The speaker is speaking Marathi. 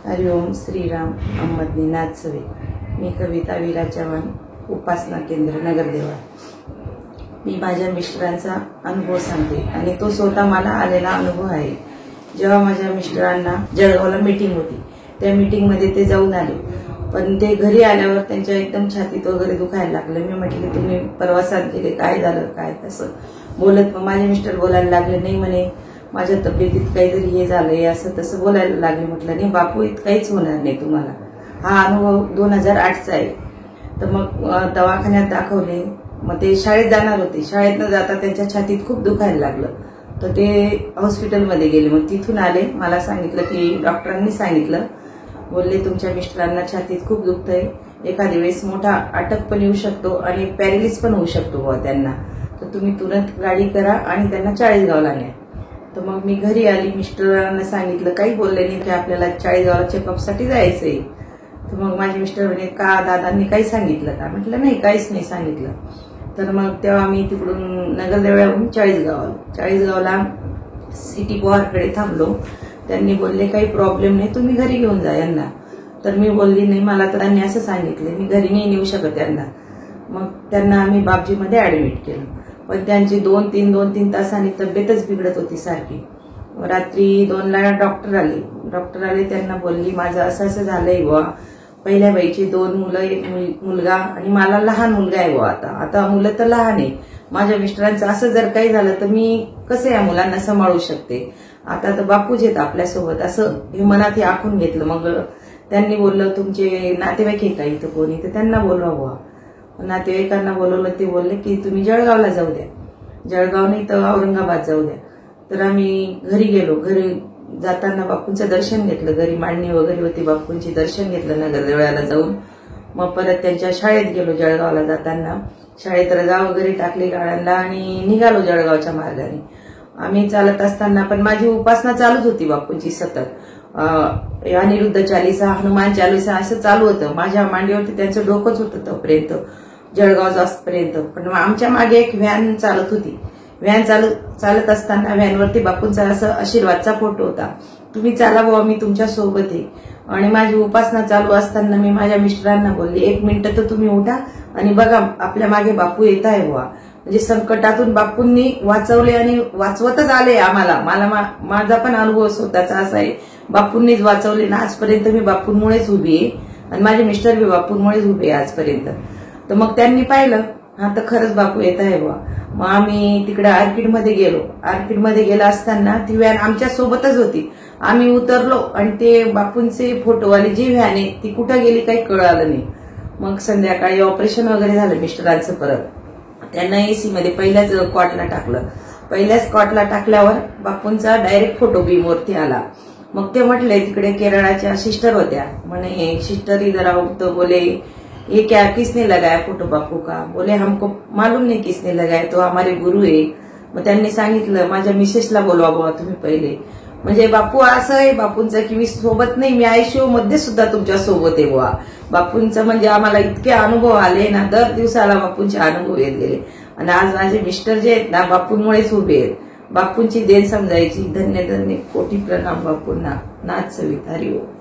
हरिओम श्रीराम अहमदनी नाथसवे। मी कविता विराज चव्हाण, उपासना केंद्र नगरदेवा। मी माझ्या मिस्टरांचा अनुभव सांगते आणि तो स्वतः मला आलेला अनुभव आहे। जेव्हा माझ्या मिस्टरांना जळगावला मीटिंग होती, त्या मीटिंग मध्ये ते जाऊन आले, पण ते घरी आल्यावर त्यांच्या एकदम छातीत वगैरे दुखायला लागलं। मी म्हटले तुम्ही प्रवासात गेले, काय झालं काय तसं बोलत माझे मिस्टर बोलायला लागले, नाही म्हणे माझ्या तब्येतीत काहीतरी हे झालंय असं तसं बोलायला लागले। म्हटलं नाही बापू, काहीच होणार नाही तुम्हाला। हा अनुभव 2008चा आहे। तर मग दवाखान्यात दाखवले, मग ते शाळेत जाणार होते, शाळेत न जाता त्यांच्या छातीत खूप दुखायला लागलं, तर ते हॉस्पिटलमध्ये गेले। मग तिथून आले, मला सांगितलं की डॉक्टरांनी सांगितलं, बोलले तुमच्या मिस्टरांना छातीत खूप दुखतंय, एखाद्या वेळेस मोठा अटक पण येऊ शकतो आणि पॅरालिसिस पण होऊ शकतो त्यांना, तर तुम्ही तुरंत गाडी करा आणि त्यांना चाळीसगावला न्या। तर मग मी घरी आली, मिस्टरांना सांगितलं, काही बोलले नाही की आपल्याला चाळीसगावला चेकअपसाठी जायचंय। तर मग माझे मिस्टर म्हणे का दादांनी काही सांगितलं का? म्हटलं नाही, काहीच नाही सांगितलं। तर मग तेव्हा मी तिकडून नगरदेवळाहून चाळीसगावला सिटी पॉवरकडे थांबलो। त्यांनी बोलले काही प्रॉब्लेम नाही, तुम्ही घरी घेऊन जा यांना। तर मी बोलली नाही, मला तर त्यांनी असं सांगितलं, मी घरी नाही नेऊ शकत यांना। मग त्यांना आम्ही बापजीमध्ये ऍडमिट केलं, पण त्यांची 2-3 तासांनी तब्येतच बिघडत होती सारखी। रात्री 2ला डॉक्टर आले, त्यांना बोलली माझं असं असं झालंय बुवा, पहिल्या बाईची 2 मुलं, 1 मुलगा आणि मला लहान मुलगा आहे बुवा। आता मुलं तर लहान आहे, माझ्या मिस्टरांचं असं जर काही झालं तर मी कसं या मुलांना सांभाळू शकते, आता तर बापूच आहेत आपल्यासोबत, असं हे मनात हे आखून घेतलं। मग त्यांनी बोललं तुमचे नातेवाईक आहे का इथं कोणी, तर त्यांना बोलवा बुवा। नातेवाईकांना बोलवलं, ते बोलले की तुम्ही जळगावला जाऊ द्या, जळगाव नाही तर औरंगाबाद जाऊ द्या। तर आम्ही घरी गेलो, घरी जाताना बापूंचं दर्शन घेतलं, घरी मांडणी वगैरे होती, बापूंची दर्शन घेतलं नगरदेवळाला जाऊन। मग परत त्यांच्या शाळेत गेलो, जळगावला जाताना शाळेत रजा वगैरे टाकली गाड्यांना आणि निघालो जळगावच्या मार्गाने। आम्ही चालत असताना पण माझी उपासना चालूच होती बापूंची सतत, अनिरुद्ध चालीसा, हनुमान चालीसा असं चालू होतं। माझ्या मांडीवरती त्यांचं डोकंच होतं तोपर्यंत, जळगाव जास्तपर्यंत। पण आमच्या मागे एक व्हॅन चालत होती, व्हॅन चालत असताना व्हॅनवरती बापूंचा असं आशीर्वादचा फोटो होता, तुम्ही चाला बुवा मी तुमच्या सोबत आहे। आणि माझी उपासना चालू असताना मी माझ्या मिस्टरांना बोलले, 1 मिनिट तर तुम्ही उठा आणि बघा आपल्या मागे बापू येत आहे बुवा। म्हणजे संकटातून बापूंनी वाचवले आणि वाचवतच आले आम्हाला। माझा पण अनुभव स्वतःचा असा आहे, बापूंनीच वाचवले ना आजपर्यंत, मी बापूंमुळेच उभी आहे आणि माझे मिस्टर बी बापूंमुळेच उभे आहे आजपर्यंत। तर मग त्यांनी पाहिलं, हा तर खरंच बापू येत आहे बुवा। मग आम्ही तिकडे आर्किडमध्ये गेलो, आर्किडमध्ये गेला असताना ती व्हॅन आमच्या सोबतच होती। आम्ही उतरलो आणि ते बापूंचे फोटोवाली जी व्हॅन आहे ती कुठं गेली काही कळालं नाही। मग संध्याकाळी ऑपरेशन वगैरे झालं मिस्टरांचं, परत त्यांना एसी मध्ये पहिल्याच कॉटला टाकलं। पहिल्याच कॉटला टाकल्यावर बापूंचा डायरेक्ट फोटो बीमवरती आला। मग ते म्हटले, तिकडे केरळाच्या सिस्टर होत्या, म्हणे सिस्टर इधर आओ, तो बोले ये क्या किसने लगाया फोटो बापू का? बोले हमको मालूम नहीं किसने लगाया, तो हमारे गुरु है। मग त्यांनी सांगितलं माझ्या मिसेसला बोलवा बुवा तुम्ही पहिले। म्हणजे बापू असं आहे बापूंचं की मी सोबत नाही, मी आयसीयू मध्ये सुद्धा तुमच्या सोबत आहे बुवा। बापूंचं म्हणजे आम्हाला इतके अनुभव आले ना, दर दिवसाला बापूंचे अनुभव येत गेले। आणि आज माझे मिस्टर जे आहेत ना, बापूंमुळेच उभे आहेत। बापूंची देण समजायची, धन्य धन्य, कोटी प्रणाम बापूंना। नाथ सविता, हरिओम।